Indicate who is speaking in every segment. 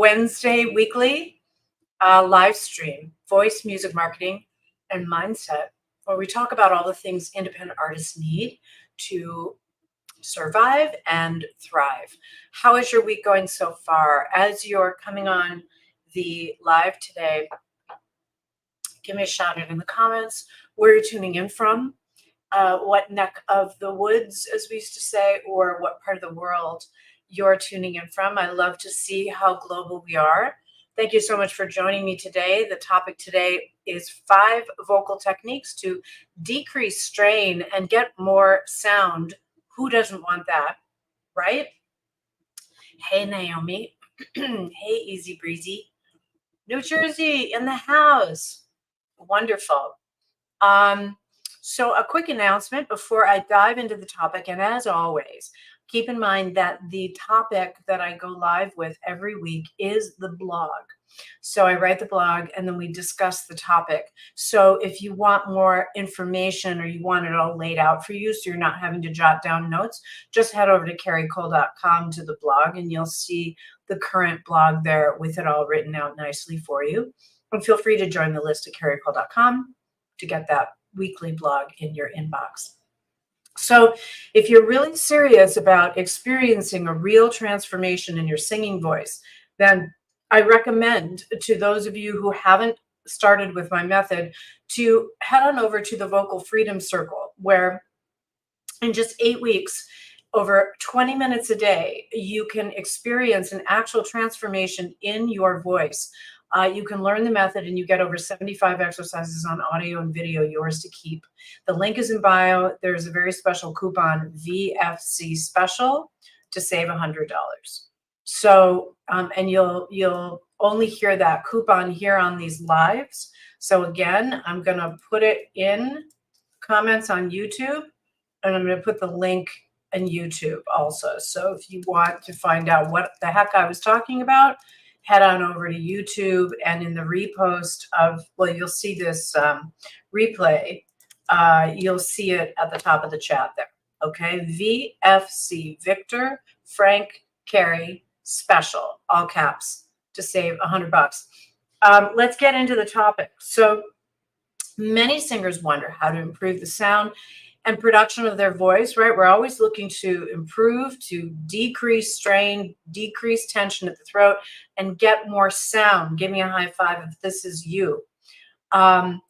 Speaker 1: Wednesday weekly live stream, voice, music, marketing, and mindset, where we talk about all the things independent artists need to survive and thrive. How is your week going so far? As you're coming on the live today, give me a shout out in the comments where you're tuning in from, what neck of the woods, as we used to say, or what part of the world you're tuning in from. I love to see how global we are. Thank you so much for joining me today. The topic today is 5 vocal techniques to decrease strain and get more sound. Who doesn't want that, right? Hey, Naomi. Hey, Easy Breezy. New Jersey in the house. Wonderful. So a quick announcement before I dive into the topic. And as always, keep in mind that the topic that I go live with every week is the blog. So I write the blog and then we discuss the topic. So if you want more information or you want it all laid out for you so you're not having to jot down notes, just head over to caricole.com to the blog and you'll see the current blog there with it all written out nicely for you. And feel free to join the list at caricole.com to get that weekly blog in your inbox. So if you're really serious about experiencing a real transformation in your singing voice, then I recommend to those of you who haven't started with my method to head on over to the Vocal Freedom Circle, where in just 8 weeks, over 20 minutes a day, you can experience an actual transformation in your voice. You can learn the method and you get over 75 exercises on audio and video, yours to keep. The link is in bio. There's a very special coupon, VFC special, to save $100. So, and you'll only hear that coupon here on these lives. So again, I'm going to put it in comments on YouTube, and I'm going to put the link in YouTube also. So if you want to find out what the heck I was talking about, head on over to YouTube, and in the repost of, well, you'll see this replay. You'll see it at the top of the chat there. Okay, VFC, Victor, Frank, Cari, special, all caps, to save $100. Let's get into the topic. So many singers wonder how to improve the sound and production of their voice, right? We're always looking to improve, to decrease strain, decrease tension at the throat, and get more sound. Give me a high five if this is you. And,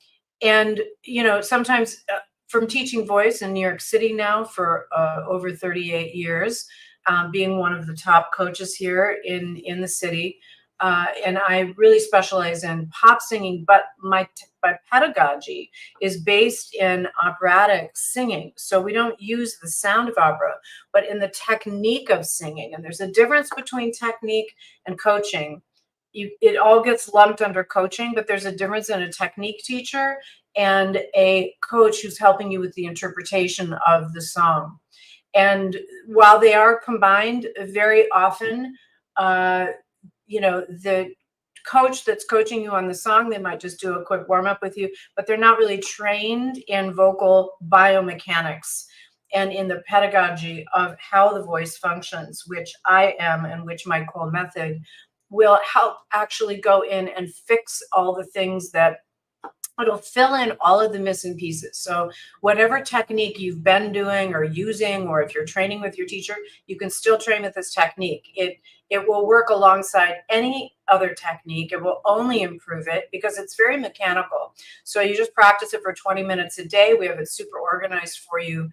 Speaker 1: you know, sometimes from teaching voice in New York City now for over 38 years, being one of the top coaches here in the city, and I really specialize in pop singing, but my pedagogy is based in operatic singing. So we don't use the sound of opera, but in the technique of singing. And there's a difference between technique and coaching. It all gets lumped under coaching, but there's a difference in a technique teacher and a coach who's helping you with the interpretation of the song. And while they are combined, very often, you know, the coach that's coaching you on the song, they might just do a quick warm up with you, but they're not really trained in vocal biomechanics and in the pedagogy of how the voice functions, which I am, and which my Cole method will help actually go in and fix all the things that it'll fill in all of the missing pieces. So whatever technique you've been doing or using, or if you're training with your teacher, you can still train with this technique. It will work alongside any other technique. It will only improve it because it's very mechanical. So you just practice it for 20 minutes a day. We have it super organized for you.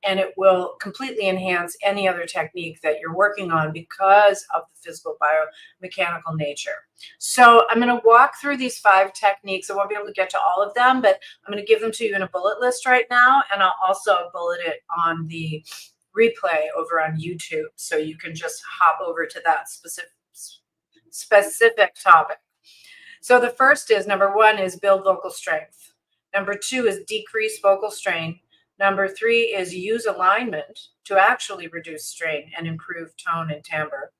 Speaker 1: And it will completely enhance any other technique that you're working on because of the physical biomechanical nature. So I'm going to walk through these 5 techniques. I won't be able to get to all of them, but I'm going to give them to you in a bullet list right now. And I'll also bullet it on the replay over on YouTube. So you can just hop over to that specific topic. So the first is, number 1 is build vocal strength. Number 2 is decrease vocal strain. Number 3 is use alignment to actually reduce strain and improve tone and timbre.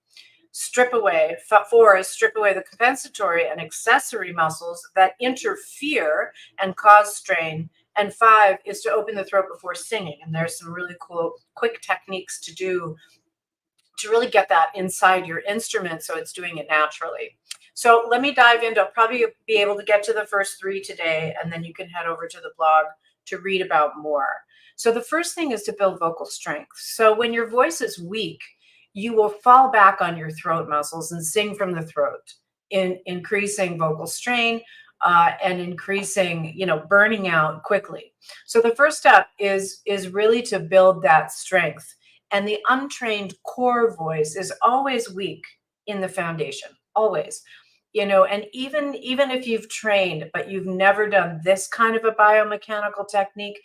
Speaker 1: Strip away. 4 is strip away the compensatory and accessory muscles that interfere and cause strain. And 5 is to open the throat before singing. And there's some really cool, quick techniques to do to really get that inside your instrument so it's doing it naturally. So let me dive into, I'll probably be able to get to the first three today, and then you can head over to the blog to read about more. So the first thing is to build vocal strength. So when your voice is weak, you will fall back on your throat muscles and sing from the throat, increasing vocal strain and increasing, burning out quickly. So the first step is really to build that strength. And the untrained core voice is always weak in the foundation, always. And even if you've trained, but you've never done this kind of a biomechanical technique,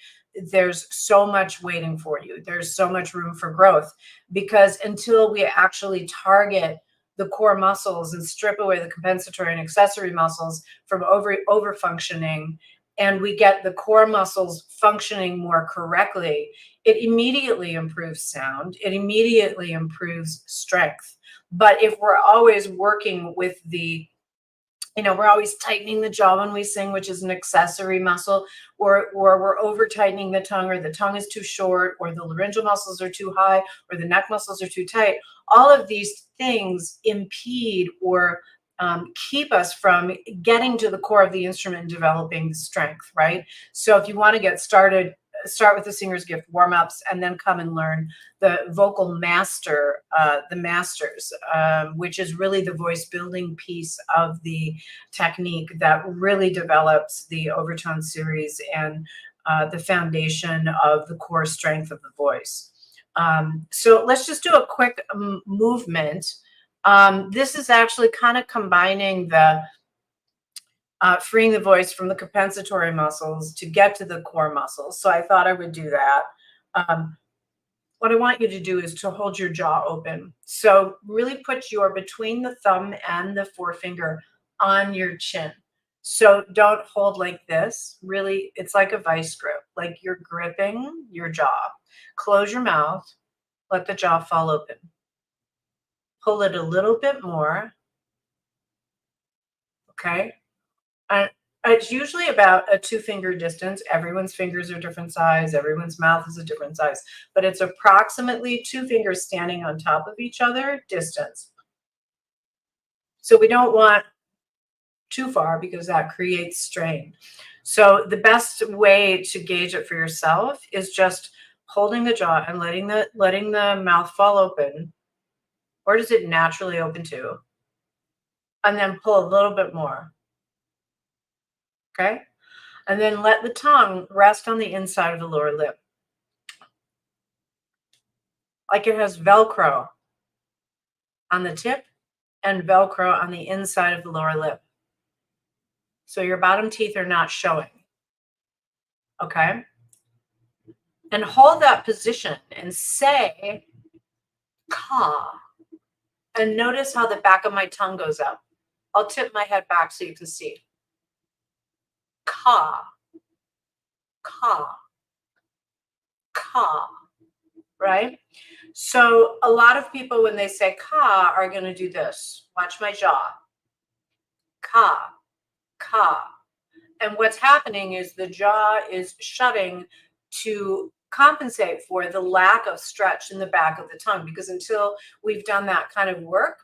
Speaker 1: there's so much waiting for you. There's so much room for growth, because until we actually target the core muscles and strip away the compensatory and accessory muscles from over functioning, and we get the core muscles functioning more correctly, it immediately improves sound. It immediately improves strength. But if we're always working with we're always tightening the jaw when we sing, which is an accessory muscle, or we're over tightening the tongue, or the tongue is too short, or the laryngeal muscles are too high, or the neck muscles are too tight. All of these things impede or keep us from getting to the core of the instrument and developing strength, right? So if you want to get started, start with the Singer's Gift warm-ups, and then come and learn the vocal master, the masters, which is really the voice building piece of the technique that really develops the overtone series and the foundation of the core strength of the voice. So let's just do a quick movement. This is actually kind of combining the freeing the voice from the compensatory muscles to get to the core muscles. So I thought I would do that. What I want you to do is to hold your jaw open. So really put your between the thumb and the forefinger on your chin. So don't hold like this. Really, it's like a vice grip, like you're gripping your jaw. Close your mouth, let the jaw fall open. Pull it a little bit more. Okay. And it's usually about a 2-finger distance. Everyone's fingers are different size. Everyone's mouth is a different size, but it's approximately 2 fingers standing on top of each other distance. So we don't want too far because that creates strain. So the best way to gauge it for yourself is just holding the jaw and letting the mouth fall open. Where does it naturally open to? And then pull a little bit more. Okay? And then let the tongue rest on the inside of the lower lip. Like it has Velcro on the tip and Velcro on the inside of the lower lip. So your bottom teeth are not showing. Okay? And hold that position and say, ka. And notice how the back of my tongue goes up. I'll tip my head back so you can see. Ka, ka, ka, right? So a lot of people, when they say ka, are going to do this. Watch my jaw. Ka, ka. And what's happening is the jaw is shutting to compensate for the lack of stretch in the back of the tongue, because until we've done that kind of work,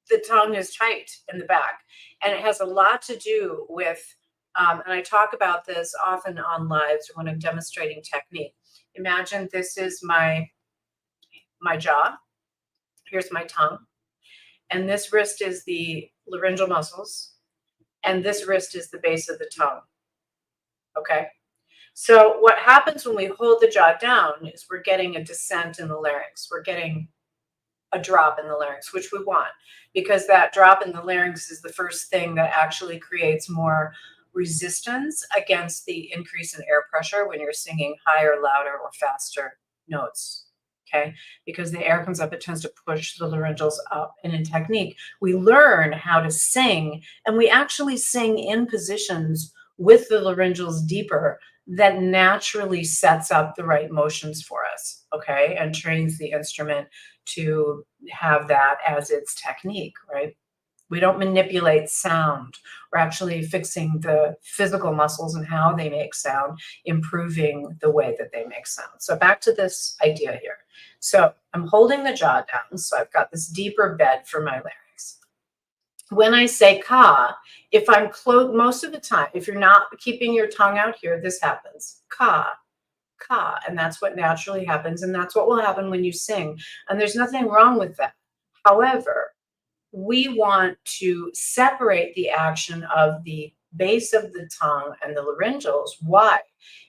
Speaker 1: the tongue is tight in the back. And it has a lot to do with, and I talk about this often on lives when I'm demonstrating technique. Imagine this is my jaw. Here's my tongue. And this wrist is the laryngeal muscles. And this wrist is the base of the tongue. Okay? So what happens when we hold the jaw down is we're getting a descent in the larynx. We're getting a drop in the larynx, which we want, because that drop in the larynx is the first thing that actually creates more resistance against the increase in air pressure when you're singing higher, louder, or faster notes. Okay, because the air comes up, it tends to push the laryngeals up. And in technique, we learn how to sing, and we actually sing in positions with the laryngeals deeper that naturally sets up the right motions for us, okay, and trains the instrument to have that as its technique, right? We don't manipulate sound, We're actually fixing the physical muscles and how they make sound, improving the way that they make sound. So back to this idea here. So I'm holding the jaw down. So I've got this deeper bed for my larynx. When I say ka, if I'm close, most of the time, if you're not keeping your tongue out here, this happens. Ka, ka, and that's what naturally happens, and that's what will happen when you sing. And there's nothing wrong with that. However, we want to separate the action of the base of the tongue and the laryngeals. Why?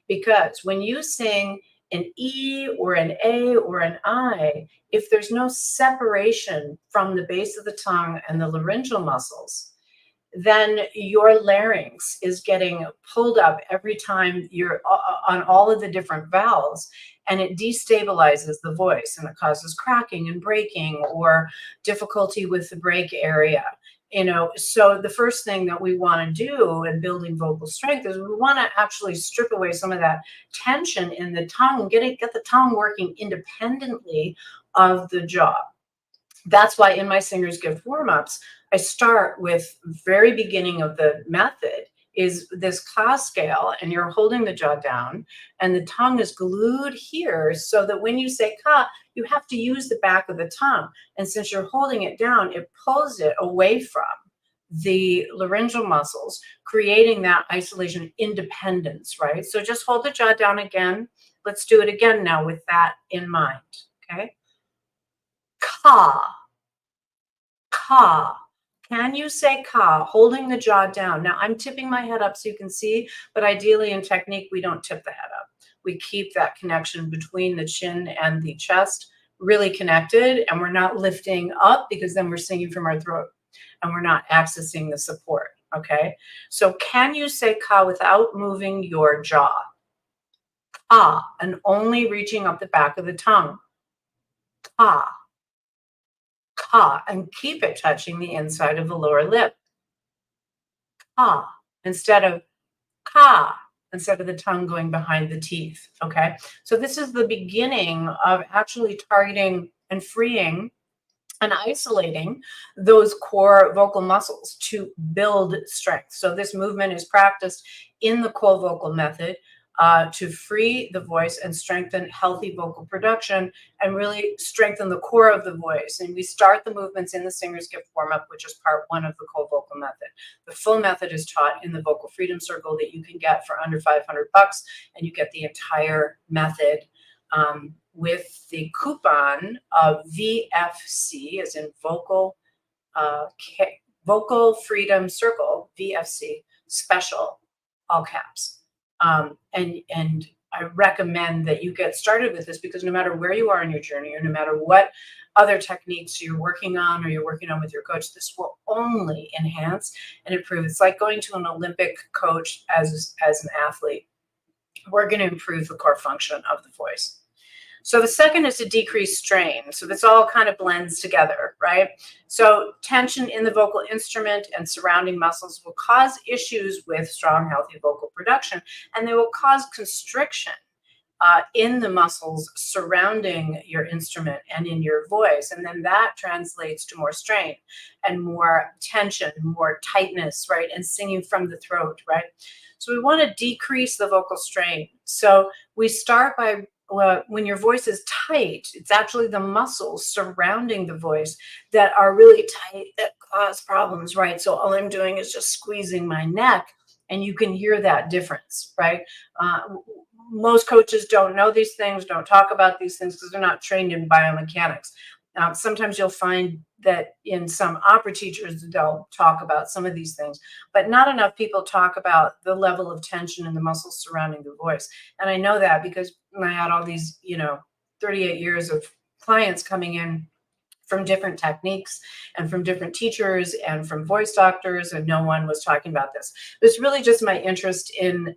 Speaker 1: Because when you sing an E or an A or an I, if there's no separation from the base of the tongue and the laryngeal muscles, then your larynx is getting pulled up every time you're on all of the different vowels, and it destabilizes the voice, and it causes cracking and breaking or difficulty with the break area. So the first thing that we want to do in building vocal strength is we want to actually strip away some of that tension in the tongue, get the tongue working independently of the jaw. That's why in my Singer's Gift warm-ups, I start with very beginning of the method is this ka scale, and you're holding the jaw down and the tongue is glued here so that when you say ka, you have to use the back of the tongue. And since you're holding it down, it pulls it away from the laryngeal muscles, creating that isolation independence, right? So just hold the jaw down again. Let's do it again now with that in mind, okay? Ka, ka. Can you say ka, holding the jaw down? Now, I'm tipping my head up so you can see, but ideally in technique, we don't tip the head up. We keep that connection between the chin and the chest really connected, and we're not lifting up because then we're singing from our throat and we're not accessing the support, okay? So can you say ka without moving your jaw? Ka, and only reaching up the back of the tongue. Ka. Ka, and keep it touching the inside of the lower lip. Ka, instead of ka, instead of the tongue going behind the teeth, okay? So this is the beginning of actually targeting and freeing and isolating those core vocal muscles to build strength. So this movement is practiced in the Cole vocal method to free the voice and strengthen healthy vocal production and really strengthen the core of the voice. And we start the movements in the Singer's Gift warm-up, which is part 1 of the Cole vocal method. The full method is taught in the Vocal Freedom Circle that you can get for under $500, and you get the entire method with the coupon of VFC, as in Vocal Freedom Circle, VFC, special, all caps. And I recommend that you get started with this because no matter where you are in your journey or no matter what other techniques you're working on or you're working on with your coach, this will only enhance and improve. It's like going to an Olympic coach as an athlete. We're going to improve the core function of the voice. So the second is to decrease strain. So this all kind of blends together, right? So tension in the vocal instrument and surrounding muscles will cause issues with strong, healthy vocal production, and they will cause constriction in the muscles surrounding your instrument and in your voice. And then that translates to more strain and more tension, more tightness, right? And singing from the throat, right? So we want to decrease the vocal strain. So we start by when your voice is tight, it's actually the muscles surrounding the voice that are really tight that cause problems, right? So all I'm doing is just squeezing my neck, and you can hear that difference, right? Most coaches don't know these things, don't talk about these things because they're not trained in biomechanics. Sometimes you'll find that in some opera teachers, they'll talk about some of these things, but not enough people talk about the level of tension in the muscles surrounding the voice. And I know that because I had all these, 38 years of clients coming in from different techniques and from different teachers and from voice doctors, and no one was talking about this. It was really just my interest in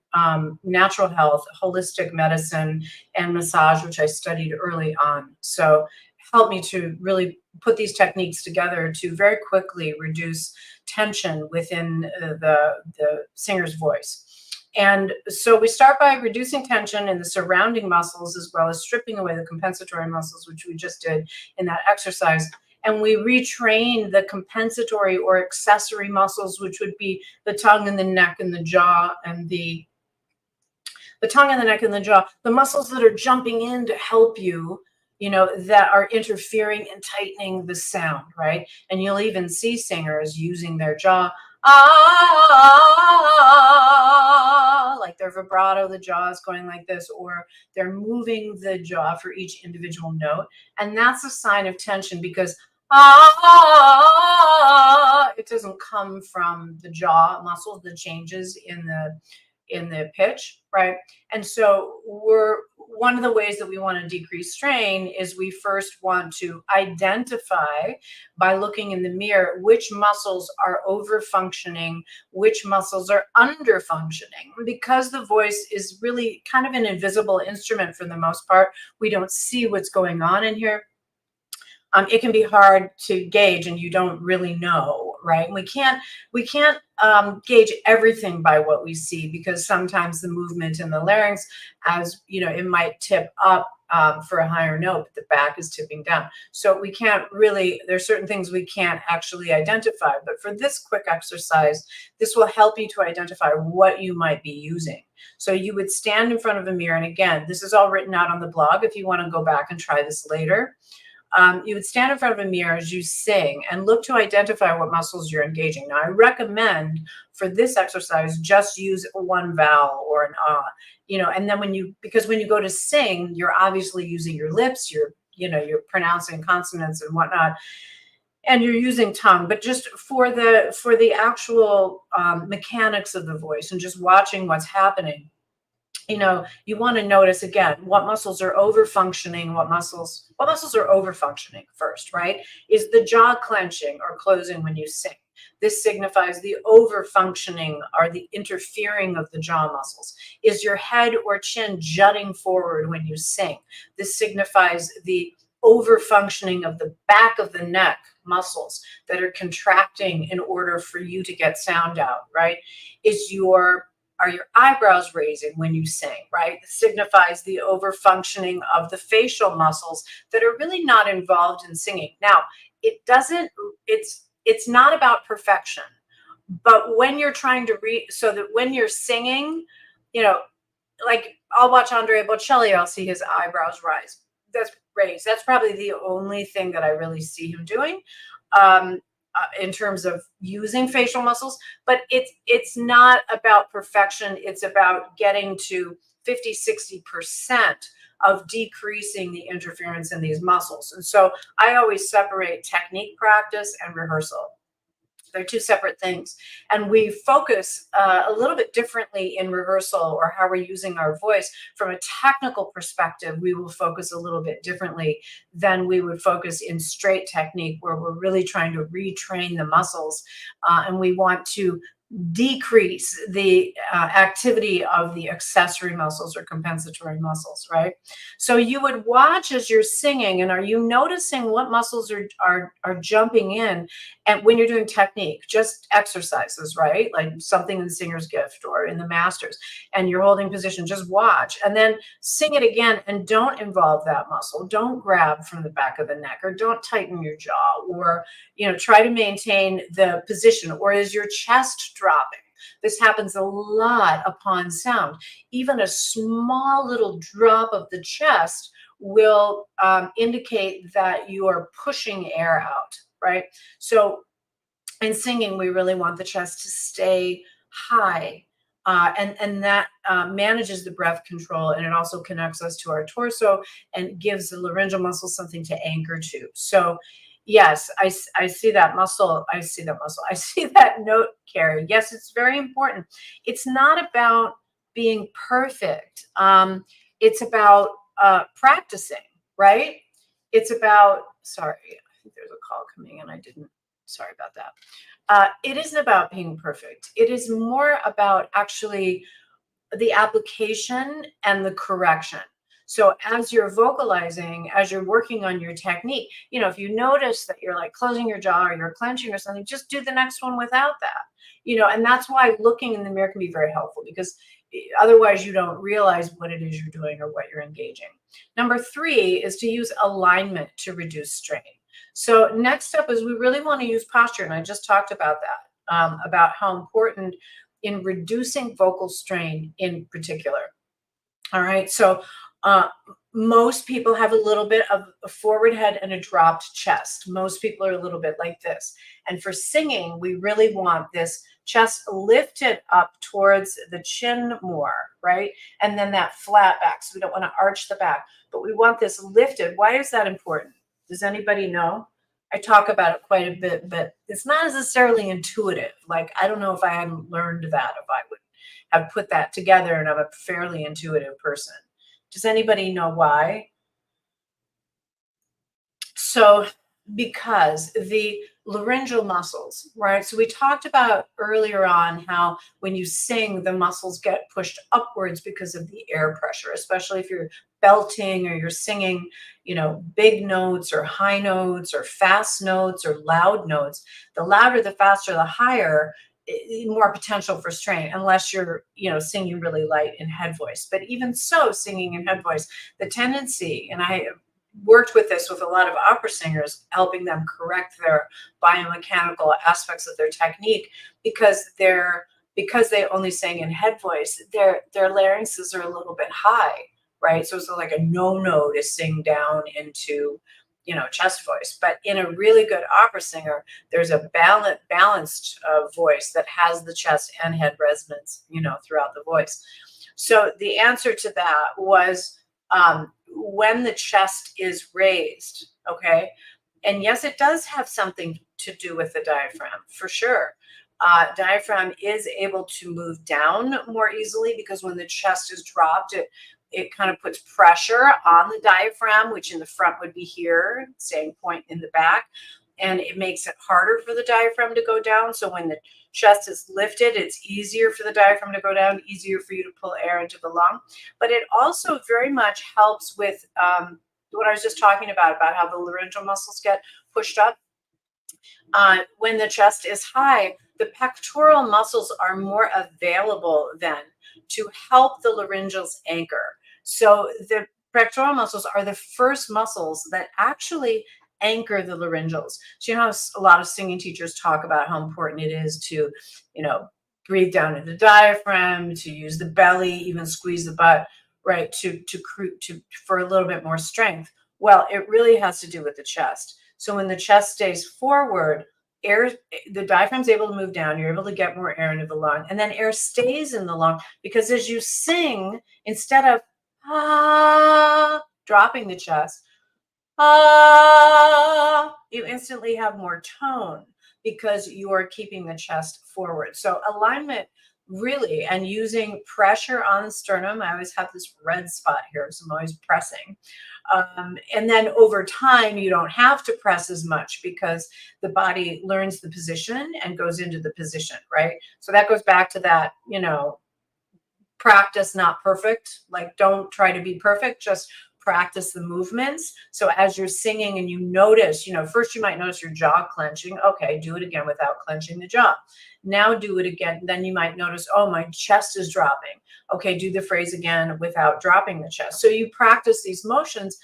Speaker 1: natural health, holistic medicine, and massage, which I studied early on. So helped me to really put these techniques together to very quickly reduce tension within the singer's voice. And so we start by reducing tension in the surrounding muscles as well as stripping away the compensatory muscles, which we just did in that exercise. and we retrain the compensatory or accessory muscles, which would be the tongue and the neck and the jaw and the tongue and the neck and the jaw, the muscles that are jumping in to help you, that are interfering and tightening the sound, right? And you'll even see singers using their jaw, like their vibrato, the jaw is going like this, or they're moving the jaw for each individual note. And that's a sign of tension, because it doesn't come from the jaw muscles, the changes in the pitch, right? And so one of the ways that we want to decrease strain is we first want to identify, by looking in the mirror, which muscles are over functioning, which muscles are under functioning. Because the voice is really kind of an invisible instrument for the most part, we don't see what's going on in here. It can be hard to gauge, and you don't really know, right? We can't gauge everything by what we see, because sometimes the movement in the larynx, as it might tip up for a higher note, but the back is tipping down. So we can't really, there's certain things we can't actually identify. But for this quick exercise, this will help you to identify what you might be using. So you would stand in front of a mirror, and again, this is all written out on the blog if you want to go back and try this later. You would stand in front of a mirror as you sing and look to identify what muscles you're engaging. Now, I recommend for this exercise, just use one vowel or an and then because when you go to sing, you're obviously using your lips, you're pronouncing consonants and whatnot, and you're using tongue. But just for the actual mechanics of the voice and just watching what's happening, you want to notice again what muscles are over functioning, what muscles are over functioning first, right? Is the jaw clenching or closing when you sing? This signifies the over functioning or the interfering of the jaw muscles. Is your head or chin jutting forward when you sing? This signifies the over functioning of the back of the neck muscles that are contracting in order for you to get sound out, right? Are your eyebrows raising when you sing, right? This signifies the over-functioning of the facial muscles that are really not involved in singing. Now, it's not about perfection, but when you're trying to so that when you're singing, like I'll watch Andrea Bocelli, I'll see his eyebrows rise. That's raised. That's probably the only thing that I really see him doing. In terms of using facial muscles, but it's not about perfection. It's about getting to 50-60% of decreasing the interference in these muscles. And so I always separate technique practice and rehearsal. They're two separate things. And we focus a little bit differently in rehearsal, or how we're using our voice. From a technical perspective, we will focus a little bit differently than we would focus in straight technique, where we're really trying to retrain the muscles. And we want to decrease the activity of the accessory muscles or compensatory muscles, right? So you would watch as you're singing, and are you noticing what muscles are jumping in? And when you're doing technique, just exercises, right? Like something in the singer's gift or in the masters, and you're holding position, just watch and then sing it again, and don't involve that muscle. Don't grab from the back of the neck, or don't tighten your jaw, or try to maintain the position. Or is your chest dropping? This happens a lot upon sound. Even a small little drop of the chest will indicate that you are pushing air out, right? So in singing, we really want the chest to stay high. And that manages the breath control, and it also connects us to our torso and gives the laryngeal muscle something to anchor to. So yes, I see that muscle. I see that muscle. I see that note, Cari. Yes, it's very important. It's not about being perfect. It's about practicing, right? It's about, sorry, I think there's a call coming in. Sorry about that. It isn't about being perfect. It is more about actually the application and the correction. So as you're vocalizing, as you're working on your technique, if you notice that you're like closing your jaw or you're clenching or something, just do the next one without that. And that's why looking in the mirror can be very helpful, because otherwise you don't realize what it is you're doing or what you're engaging. Number 3 is to use alignment to reduce strain. So next up is we really want to use posture. And I just talked about that, about how important in reducing vocal strain in particular. All right. So uh, most people have a little bit of a forward head and a dropped chest. Most people are a little bit like this. And for singing, we really want this chest lifted up towards the chin more, right? And then that flat back. So we don't want to arch the back, but we want this lifted. Why is that important? Does anybody know? I talk about it quite a bit, but it's not necessarily intuitive. Like, I don't know if I hadn't learned that, if I would have put that together, and I'm a fairly intuitive person. Does anybody know why? So, because the laryngeal muscles, right? So, we talked about earlier on how when you sing, the muscles get pushed upwards because of the air pressure, especially if you're belting or you're singing, big notes or high notes or fast notes or loud notes. The louder, the faster, the higher, more potential for strain, unless you're, singing really light in head voice. But even so, singing in head voice, the tendency, and I worked with this with a lot of opera singers, helping them correct their biomechanical aspects of their technique, because they only sang in head voice, their larynxes are a little bit high, right? So it's like a no to sing down into chest voice. But in a really good opera singer, there's a balanced voice that has the chest and head resonance throughout the voice. So the answer to that was, when the chest is raised, okay? And yes, it does have something to do with the diaphragm, for sure. Diaphragm is able to move down more easily because when the chest is dropped, it kind of puts pressure on the diaphragm, which in the front would be here, same point in the back, and it makes it harder for the diaphragm to go down. So when the chest is lifted, it's easier for the diaphragm to go down, easier for you to pull air into the lung. But it also very much helps with what I was just talking about how the laryngeal muscles get pushed up. When the chest is high, the pectoral muscles are more available then to help the laryngeals anchor. So the pectoral muscles are the first muscles that actually anchor the laryngeals. So how a lot of singing teachers talk about how important it is to, breathe down into the diaphragm, to use the belly, even squeeze the butt, right, to for a little bit more strength. Well, it really has to do with the chest. So when the chest stays forward, the diaphragm's able to move down, you're able to get more air into the lung, and then air stays in the lung, because as you sing, instead of dropping the chest, you instantly have more tone because you are keeping the chest forward. So alignment really, and using pressure on the sternum. I always have this red spot here, so I'm always pressing. And then over time, you don't have to press as much because the body learns the position and goes into the position, right? So that goes back to that, practice, not perfect. Like, don't try to be perfect, just practice the movements. So as you're singing and you notice, first you might notice your jaw clenching. Okay, do it again without clenching the jaw. Now do it again. Then you might notice, oh, my chest is dropping. Okay, do the phrase again without dropping the chest. So you practice these motions.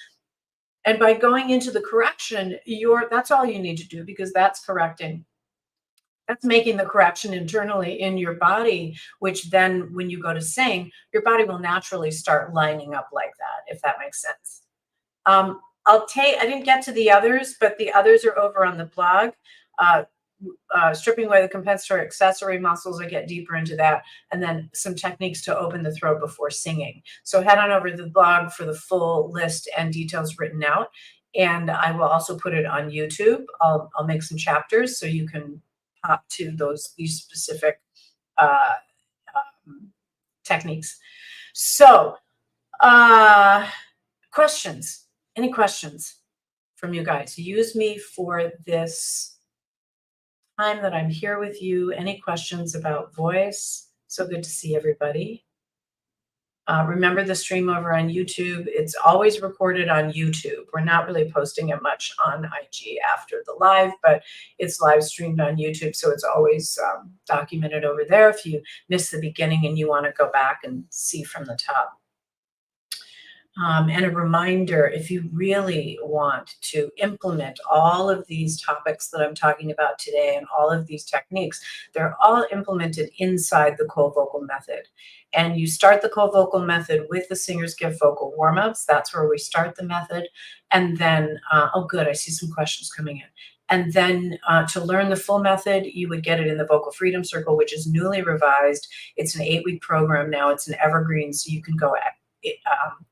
Speaker 1: And by going into the correction, that's all you need to do, because that's correcting. That's making the correction internally in your body, which then when you go to sing, your body will naturally start lining up like that, if that makes sense. I didn't get to the others, but the others are over on the blog. Stripping away the compensatory accessory muscles, I get deeper into that, and then some techniques to open the throat before singing. So head on over to the blog for the full list and details written out, and I will also put it on YouTube. I'll make some chapters so you can pop to these specific techniques. So questions? Any questions from you guys? Use me for this time that I'm here with you. Any questions about voice? So good to see everybody. Remember the stream over on YouTube. It's always recorded on YouTube. We're not really posting it much on IG after the live, but it's live streamed on YouTube. So it's always documented over there if you miss the beginning and you want to go back and see from the top. And a reminder, if you really want to implement all of these topics that I'm talking about today and all of these techniques, they're all implemented inside the Cole Vocal Method. And you start the Cole Vocal Method with the Singer's Gift Vocal Warm-Ups. That's where we start the method. And then, oh good, I see some questions coming in. And then to learn the full method, you would get it in the Vocal Freedom Circle, which is newly revised. It's an 8-week program now. It's an evergreen, so you can go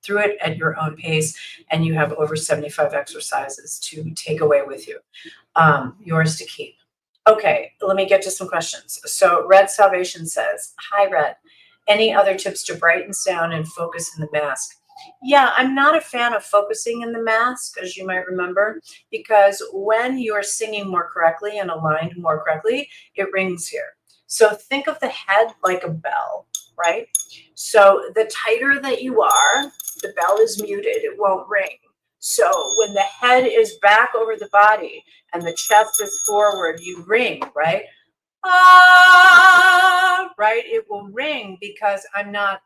Speaker 1: through it at your own pace, and you have over 75 exercises to take away with you, yours to keep. Okay, let me get to some questions. So Red Salvation says, hi Red, any other tips to brighten sound and focus in the mask? Yeah, I'm not a fan of focusing in the mask, as you might remember, because when you're singing more correctly and aligned more correctly, it rings here. So think of the head like a bell, right? So the tighter that you are, the bell is muted, it won't ring. So when the head is back over the body and the chest is forward, you ring, right? Ah, right? It will ring because I'm not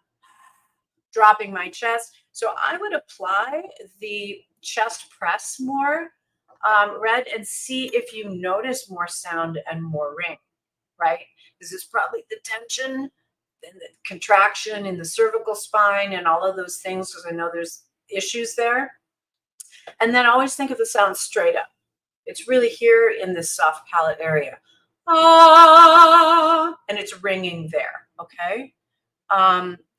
Speaker 1: dropping my chest. So I would apply the chest press more, Red, and see if you notice more sound and more ring, right? This is probably the tension and the contraction in the cervical spine and all of those things, because I know there's issues there. And then always think of the sound straight up. It's really here in this soft palate area. Ah, and it's ringing there, okay?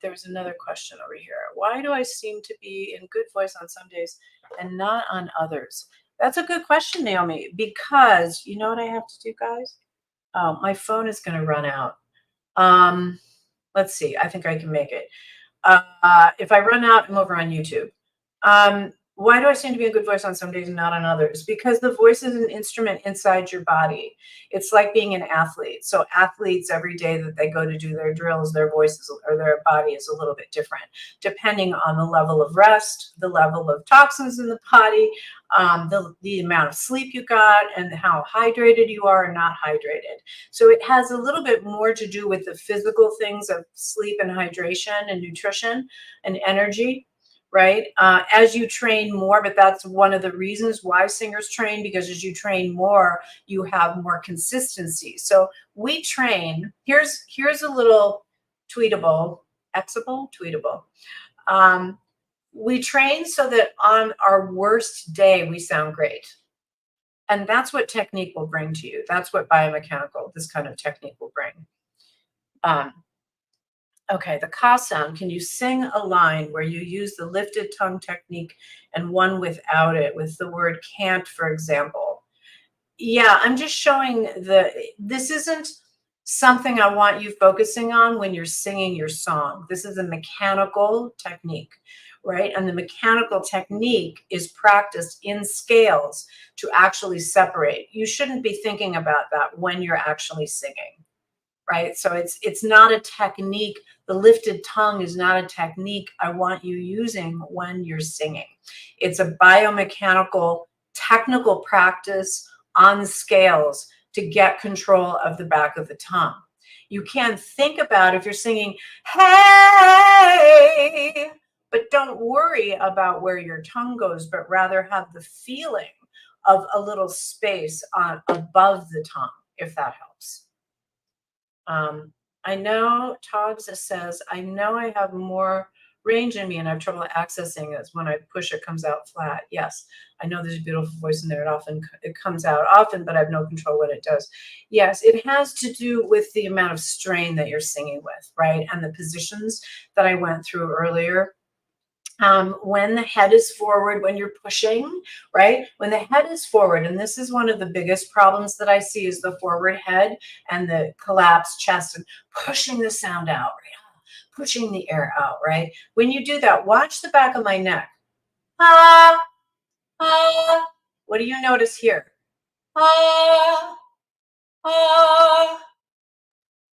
Speaker 1: There was another question over here. Why do I seem to be in good voice on some days and not on others? That's a good question, Naomi, because you know what I have to do, guys? Oh, my phone is going to run out. Let's see. I think I can make it. If I run out, I'm over on YouTube. Why do I seem to be a good voice on some days and not on others? Because the voice is an instrument inside your body. It's like being an athlete. So athletes, every day that they go to do their drills, their voices or their body is a little bit different, depending on the level of rest, the level of toxins in the body, the amount of sleep you got, and how hydrated you are or not hydrated. So it has a little bit more to do with the physical things of sleep and hydration and nutrition and energy, right? As you train more, but that's one of the reasons why singers train, because as you train more, you have more consistency. So we train, here's a little tweetable. We train so that on our worst day, we sound great. And that's what technique will bring to you. That's what biomechanical, this kind of technique will bring. Okay, the ka sound. Can you sing a line where you use the lifted tongue technique and one without it, with the word can't, for example? Yeah, I'm just showing this isn't something I want you focusing on when you're singing your song. This is a mechanical technique, right? And the mechanical technique is practiced in scales to actually separate. You shouldn't be thinking about that when you're actually singing, right? So it's not a technique. The lifted tongue is not a technique I want you using when you're singing. It's a biomechanical, technical practice on scales to get control of the back of the tongue. You can think about if you're singing, hey, but don't worry about where your tongue goes, but rather have the feeling of a little space above the tongue, if that helps. I know Togs says, I know I have more range in me and I have trouble accessing it. When I push, it comes out flat. Yes, I know there's a beautiful voice in there. It comes out often, but I have no control what it does. Yes, it has to do with the amount of strain that you're singing with, right? And the positions that I went through earlier. When the head is forward, when you're pushing, right? When the head is forward, and this is one of the biggest problems that I see, is the forward head and the collapsed chest and pushing the sound out, right? Pushing the air out, right? When you do that, watch the back of my neck. Ah, ah. What do you notice here? Ah, ah.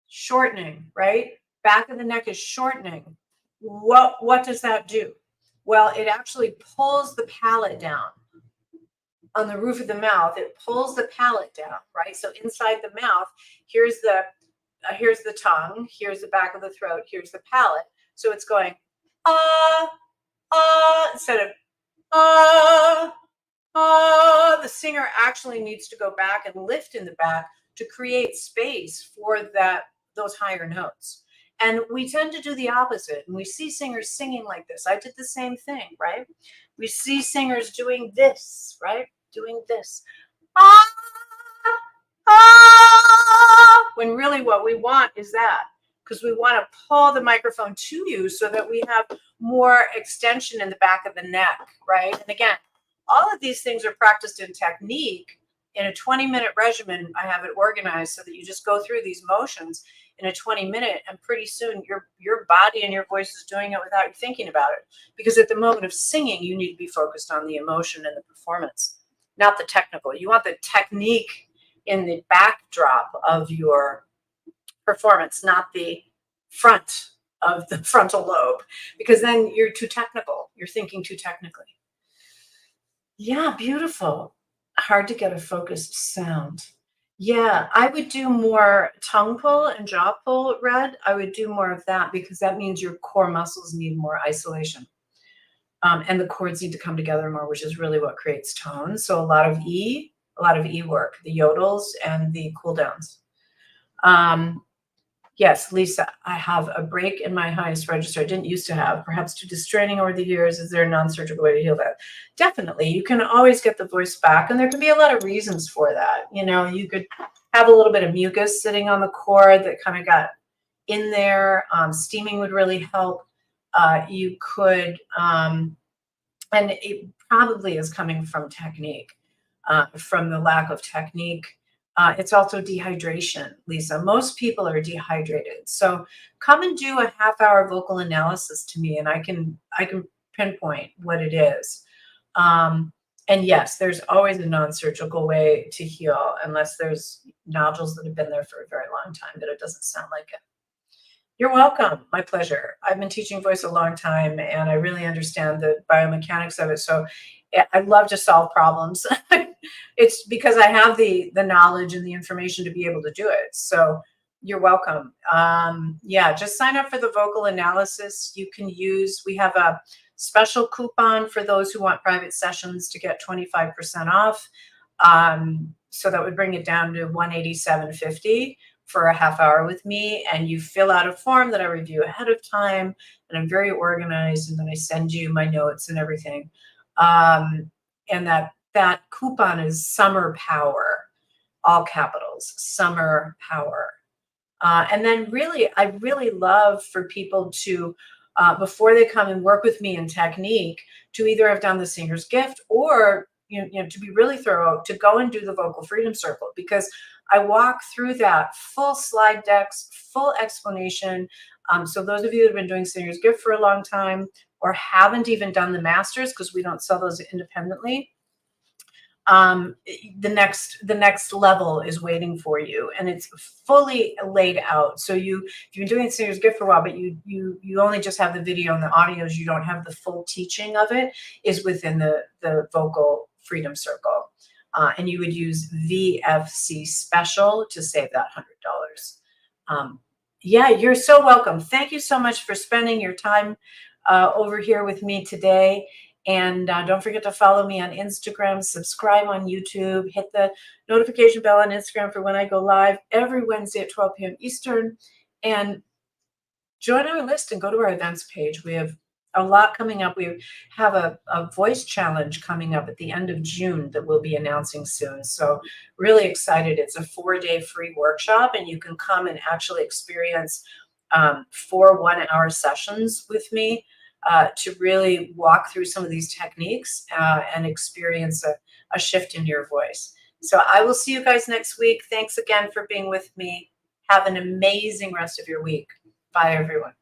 Speaker 1: Shortening, right? Back of the neck is shortening. What does that do? Well, it actually pulls the palate down on the roof of the mouth. It pulls the palate down, right? So inside the mouth, here's the tongue, here's the back of the throat, here's the palate. So it's going, ah, instead of ah. The singer actually needs to go back and lift in the back to create space for those higher notes. And we tend to do the opposite. And we see singers singing like this. I did the same thing, right? We see singers doing this, right? Doing this. Ah, when really what we want is that, because we want to pull the microphone to you so that we have more extension in the back of the neck, right? And again, all of these things are practiced in technique. In a 20-minute regimen, I have it organized so that you just go through these motions in a 20-minute, and pretty soon your body and your voice is doing it without you thinking about it. Because at the moment of singing, you need to be focused on the emotion and the performance, not the technical. You want the technique in the backdrop of your performance, not the front of the frontal lobe, because then you're too technical. You're thinking too technically. Yeah, beautiful. Hard to get a focused sound. Yeah, I would do more tongue pull and jaw pull, Red. I would do more of that because that means your core muscles need more isolation. And the chords need to come together more, which is really what creates tone. So a lot of E work, the yodels and the cool downs. Yes, Lisa, I have a break in my highest register. I didn't used to have, perhaps due to straining over the years. Is there a non-surgical way to heal that? Definitely. You can always get the voice back, and there can be a lot of reasons for that. You know, you could have a little bit of mucus sitting on the cord that kind of got in there. Steaming would really help. You could, and it probably is coming from technique, from the lack of technique. It's also dehydration, Lisa. Most people are dehydrated. So come and do a half-hour vocal analysis to me, and I can pinpoint what it is. And yes, there's always a non-surgical way to heal, unless there's nodules that have been there for a very long time, but it doesn't sound like it. You're welcome. My pleasure. I've been teaching voice a long time, and I really understand the biomechanics of it. So I love to solve problems. It's because I have the knowledge and the information to be able to do it. So you're welcome. Yeah, just sign up for the vocal analysis. You can use, we have a special coupon for those who want private sessions to get 25% off. So that would bring it down to $187.50 for a half hour with me. And you fill out a form that I review ahead of time, and I'm very organized, and then I send you my notes and everything. And that coupon is Summer Power, all capitals, Summer Power. And then really, I really love for people to, before they come and work with me in technique, to either have done the Singer's Gift or, you know, to be really thorough, to go and do the Vocal Freedom Circle, because I walk through that full slide decks, full explanation. So those of you who have been doing Singer's Gift for a long time, or haven't even done the masters, because we don't sell those independently, the next level is waiting for you, and it's fully laid out. So you've been doing Singer's Gift for a while, but you only just have the video and the audios. You don't have the full teaching of it. Is within the Vocal Freedom Circle, and you would use VFC Special to save that $100. Yeah, you're so welcome. Thank you so much for spending your time over here with me today. And don't forget to follow me on Instagram, subscribe on YouTube, hit the notification bell on Instagram for when I go live every Wednesday at 12 p.m. Eastern. And join our list and go to our events page. We have a lot coming up. We have a voice challenge coming up at the end of June that we'll be announcing soon. So really excited. It's a 4-day free workshop, and you can come and actually experience 4 one-hour sessions with me to really walk through some of these techniques and experience a shift in your voice. So I will see you guys next week. Thanks again for being with me. Have an amazing rest of your week. Bye, everyone.